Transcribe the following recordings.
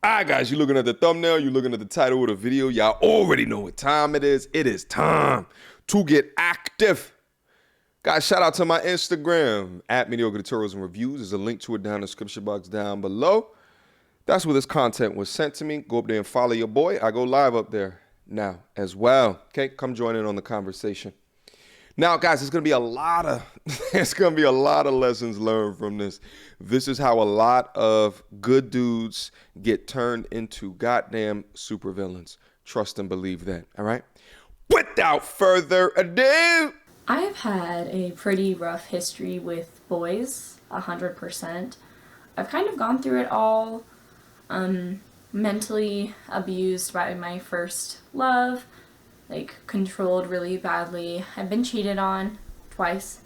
Alright guys, you're looking at the thumbnail, you're looking at the title of the video, y'all already know what time it is. It is time to get active. Guys, shout out to my Instagram, at Mediocre Tutorials and Reviews. There's a link to it down in the description box down below. That's where this content was sent to me. Go up there and follow your boy. I go live up there now as well. Okay, come join in on the conversation. Now, guys, there's gonna be a lot of lessons learned from this. This is how a lot of good dudes get turned into goddamn supervillains. Trust and believe that. All right. Without further ado, I've had a pretty rough history with boys, 100%. I've kind of gone through it all. Mentally abused by my first love. Like, controlled really badly. I've been cheated on twice.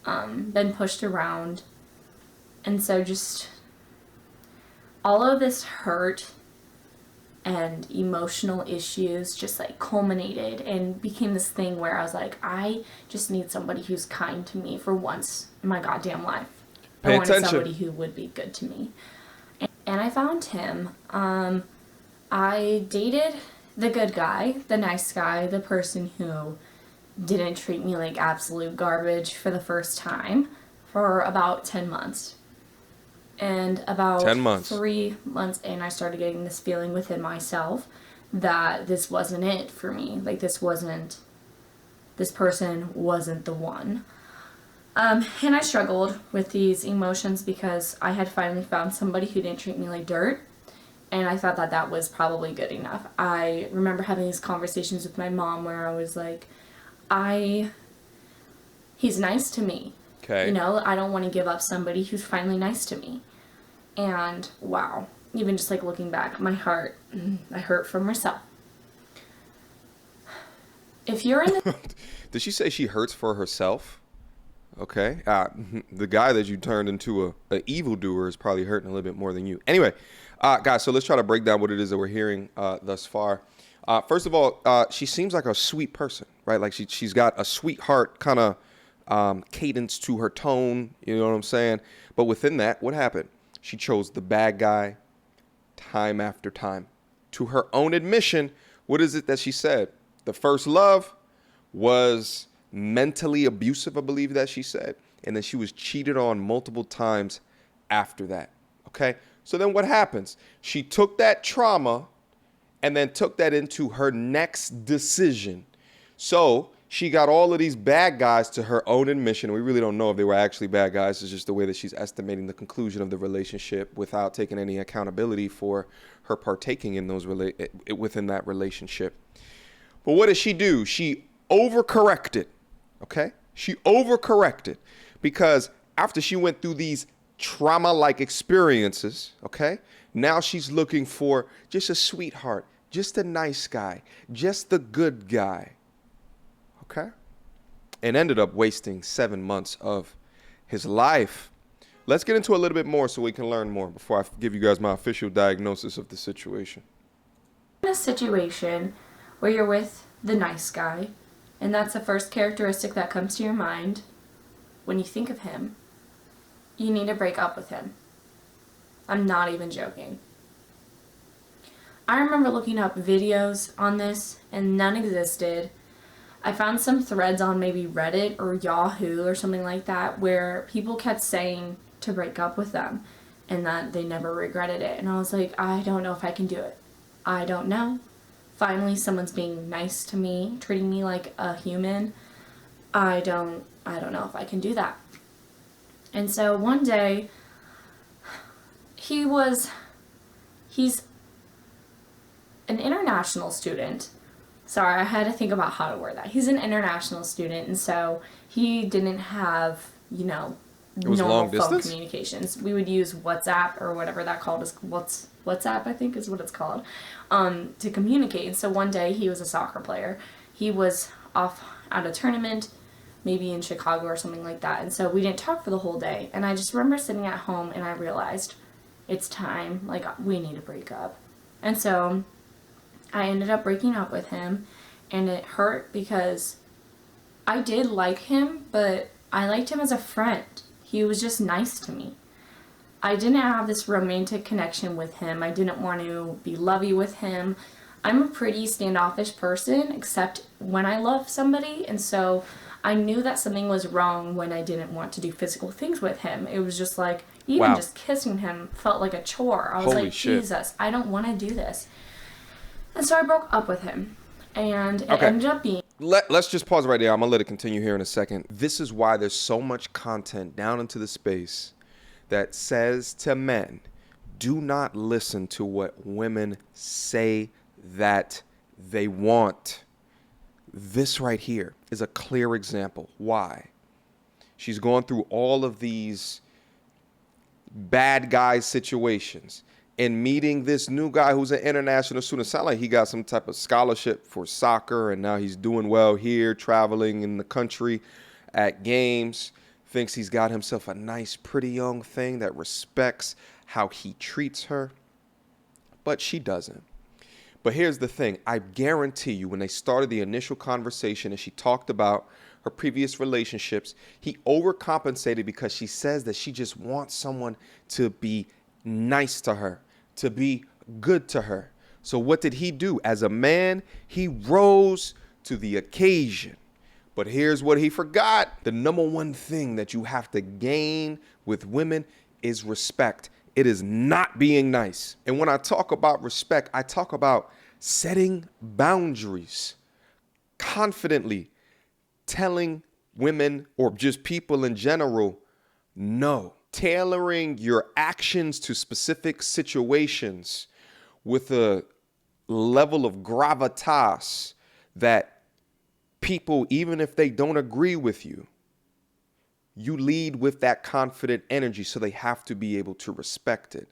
Been pushed around. And so just all of this hurt and emotional issues just like culminated and became this thing where I was like, I just need somebody who's kind to me for once in my goddamn life. Pay I wanted attention. somebody who would be good to me. And I found him. I dated the good guy, the nice guy, the person who didn't treat me like absolute garbage for the first time for about 10 months. And about 10 months. 3 months in, I started getting this feeling within myself that this wasn't it for me. Like, this person wasn't the one. And I struggled with these emotions because I had finally found somebody who didn't treat me like dirt. And I thought that that was probably good enough. I remember having these conversations with my mom where I was like, he's nice to me. okay. You know, I don't want to give up somebody who's finally nice to me. And wow, even just like looking back, my heart, I hurt for myself. If you're in the... Did she say she hurts for herself? Okay. The guy that you turned into a evildoer is probably hurting a little bit more than you. Anyway, guys, so let's try to break down what it is that we're hearing thus far. First of all, she seems like a sweet person, right? Like she's got a sweetheart kind of cadence to her tone, you know what I'm saying? But within that, what happened? She chose the bad guy time after time. To her own admission, what is it that she said? The first love was mentally abusive, I believe that she said. And then she was cheated on multiple times after that. Okay? So then what happens? She took that trauma and then took that into her next decision. So she got all of these bad guys to her own admission. We really don't know if they were actually bad guys. It's just the way that she's estimating the conclusion of the relationship without taking any accountability for her partaking in those within that relationship. But what did she do? She overcorrected. Okay? She overcorrected because after she went through these trauma-like experiences, okay, now she's looking for just a sweetheart, just a nice guy, just the good guy, okay, and ended up wasting 7 months of his life. Let's get into a little bit more so we can learn more before I give you guys my official diagnosis of the situation. In a situation where you're with the nice guy, and that's the first characteristic that comes to your mind when you think of him, you need to break up with him. I'm not even joking. I remember looking up videos on this and none existed. I found some threads on maybe Reddit or Yahoo or something like that where people kept saying to break up with them and that they never regretted it. And I was like, I don't know if I can do it. I don't know. Finally, someone's being nice to me, treating me like a human. I don't know if I can do that. And so one day, he's an international student. Sorry, I had to think about how to word that. He's an international student, and so he didn't have, normal phone communications. We would use WhatsApp or whatever that called is. WhatsApp, I think is what it's called, to communicate. And so one day he was a soccer player. He was off at a tournament, maybe in Chicago or something like that. And so we didn't talk for the whole day. And I just remember sitting at home and I realized it's time, like, we need to break up. And so I ended up breaking up with him, and it hurt because I did like him, but I liked him as a friend. He was just nice to me. I didn't have this romantic connection with him. I didn't want to be lovey with him. I'm a pretty standoffish person, except when I love somebody, and so I knew that something was wrong when I didn't want to do physical things with him. It was just like, even just kissing him felt like a chore. I was Holy like, shit. Jesus, I don't want to do this. And so I broke up with him. And it ended up being... Let's just pause right there. I'm going to let it continue here in a second. This is why there's so much content down into the space that says to men, do not listen to what women say that they want. This right here is a clear example. Why? She's going through all of these bad guy situations and meeting this new guy who's an international student. Sound like he got some type of scholarship for soccer, and now he's doing well here, traveling in the country at games. Thinks he's got himself a nice, pretty young thing that respects how he treats her. But she doesn't. But here's the thing. I guarantee you when they started the initial conversation and she talked about her previous relationships, he overcompensated because she says that she just wants someone to be nice to her, to be good to her. So what did he do? As a man, he rose to the occasion. But here's what he forgot. The number one thing that you have to gain with women is respect. It is not being nice. And when I talk about respect, I talk about setting boundaries, confidently telling women or just people in general, no. Tailoring your actions to specific situations with a level of gravitas that people, even if they don't agree with you, you lead with that confident energy, so they have to be able to respect it.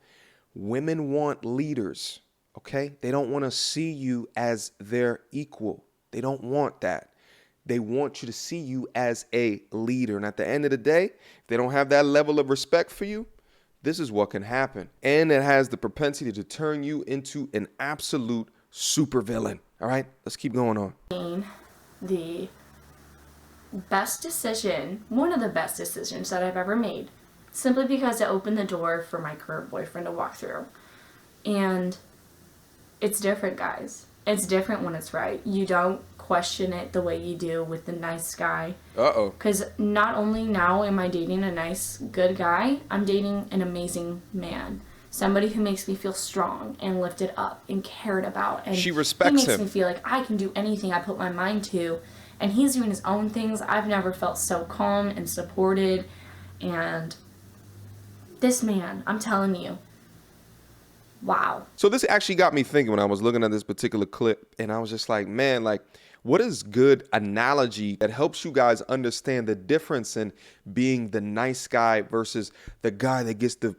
Women want leaders, okay? They don't want to see you as their equal. They don't want that. They want you to see you as a leader. And at the end of the day, if they don't have that level of respect for you, this is what can happen. And it has the propensity to turn you into an absolute supervillain. All right, let's keep going on. The best decision, one of the best decisions that I've ever made, simply because it opened the door for my current boyfriend to walk through. And it's different, guys. It's different when it's right. You don't question it the way you do with the nice guy. Uh-oh. Because not only now am I dating a nice, good guy, I'm dating an amazing man. Somebody who makes me feel strong and lifted up and cared about. And she respects him. He makes me feel like I can do anything I put my mind to. And he's doing his own things. I've never felt so calm and supported. And this man, I'm telling you, wow. So this actually got me thinking when I was looking at this particular clip, and I was just like, man, like, what is good analogy that helps you guys understand the difference in being the nice guy versus the guy that gets the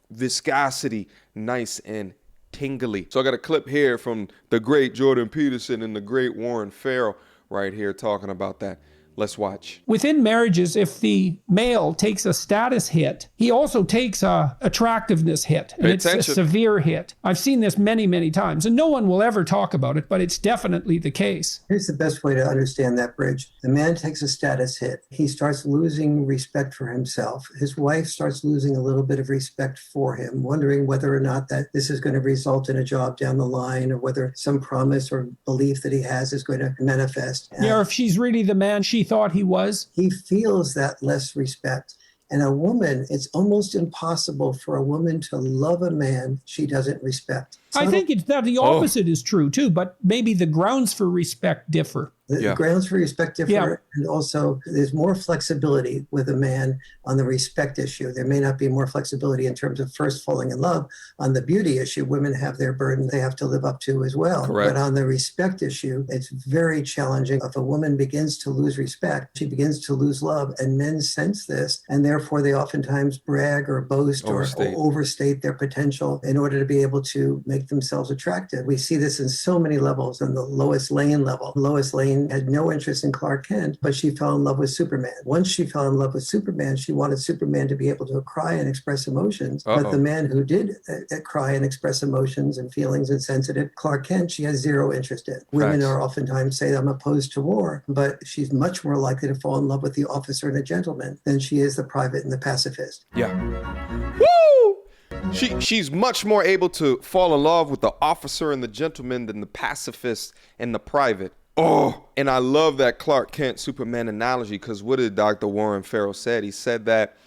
viscosity nice and tingly? So I got a clip here from the great Jordan Peterson and the great Warren Farrell right here talking about that. Let's watch. Within marriages, if the male takes a status hit, he also takes a attractiveness hit. And it's a severe hit. I've seen this many, many times, and no one will ever talk about it, but it's definitely the case. Here's the best way to understand that bridge. The man takes a status hit. He starts losing respect for himself. His wife starts losing a little bit of respect for him, wondering whether or not that this is going to result in a job down the line, or whether some promise or belief that he has is going to manifest. Yeah, or if she's really the man she thought he was. He feels that less respect. And a woman, it's almost impossible for a woman to love a man she doesn't respect. I think it's that the opposite is true too, but maybe the grounds for respect differ. The grounds for respect differ, and also there's more flexibility with a man on the respect issue. There may not be more flexibility in terms of first falling in love. On the beauty issue, women have their burden they have to live up to as well. Correct. But on the respect issue, it's very challenging. If a woman begins to lose respect, she begins to lose love, and men sense this, and therefore they oftentimes brag or boast or overstate their potential in order to be able to make themselves attractive. We see this in so many levels. On the Lois Lane level, Lois Lane had no interest in Clark Kent, but she fell in love with Superman. Once she fell in love with Superman, she wanted Superman to be able to cry and express emotions. But the man who did cry and express emotions and feelings and sensitive, Clark Kent, she has zero interest in. Women are oftentimes say, I'm opposed to war, but she's much more likely to fall in love with the officer and the gentleman than she is the private and the pacifist. Yeah. Woo! She's much more able to fall in love with the officer and the gentleman than the pacifist and the private. Oh, and I love that Clark Kent Superman analogy, because what did Dr. Warren Farrell said? He said that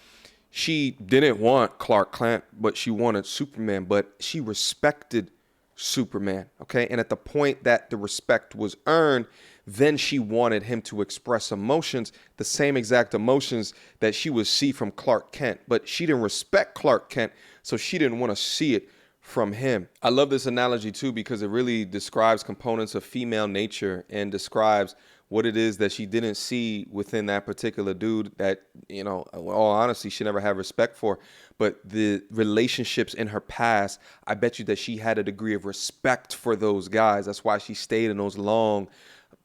she didn't want Clark Kent, but she wanted Superman, but she respected Superman, okay? And at the point that the respect was earned, then she wanted him to express emotions, the same exact emotions that she would see from Clark Kent. But she didn't respect Clark Kent, so she didn't want to see it from him. I love this analogy too, because it really describes components of female nature and describes what it is that she didn't see within that particular dude that, you know, in all honesty, she never had respect for. But the relationships in her past, I bet you that she had a degree of respect for those guys. That's why she stayed in those long,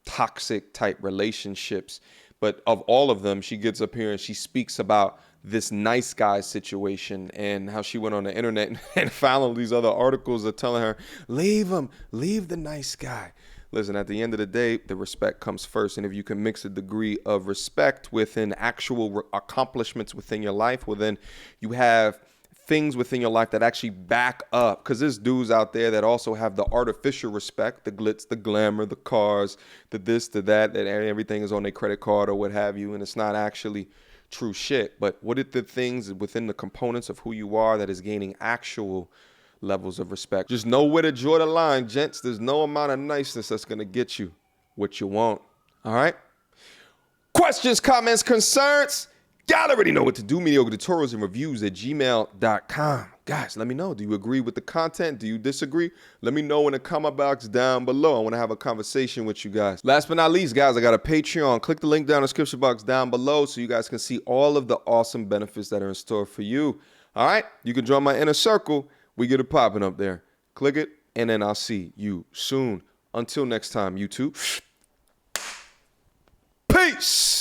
toxic type relationships. But of all of them, she gets up here and she speaks about this nice guy situation and how she went on the internet and found all these other articles that telling her, leave him, leave the nice guy. Listen, at the end of the day, the respect comes first. And if you can mix a degree of respect within actual accomplishments within your life, well, then you have things within your life that actually back up. Because there's dudes out there that also have the artificial respect, the glitz, the glamour, the cars, the this, the that everything is on their credit card or what have you. And it's not actually true shit. But what are the things within the components of who you are that is gaining actual levels of respect? Just know where to draw the line, gents. There's no amount of niceness that's going to get you what you want. All right? Questions, comments, concerns? Y'all already know what to do. Mediocre tutorials and reviews at gmail.com. Guys, let me know. Do you agree with the content? Do you disagree? Let me know in the comment box down below. I want to have a conversation with you guys. Last but not least, guys, I got a Patreon. Click the link down in the description box down below so you guys can see all of the awesome benefits that are in store for you. All right? You can join my inner circle. We get it popping up there. Click it, and then I'll see you soon. Until next time, YouTube. Peace!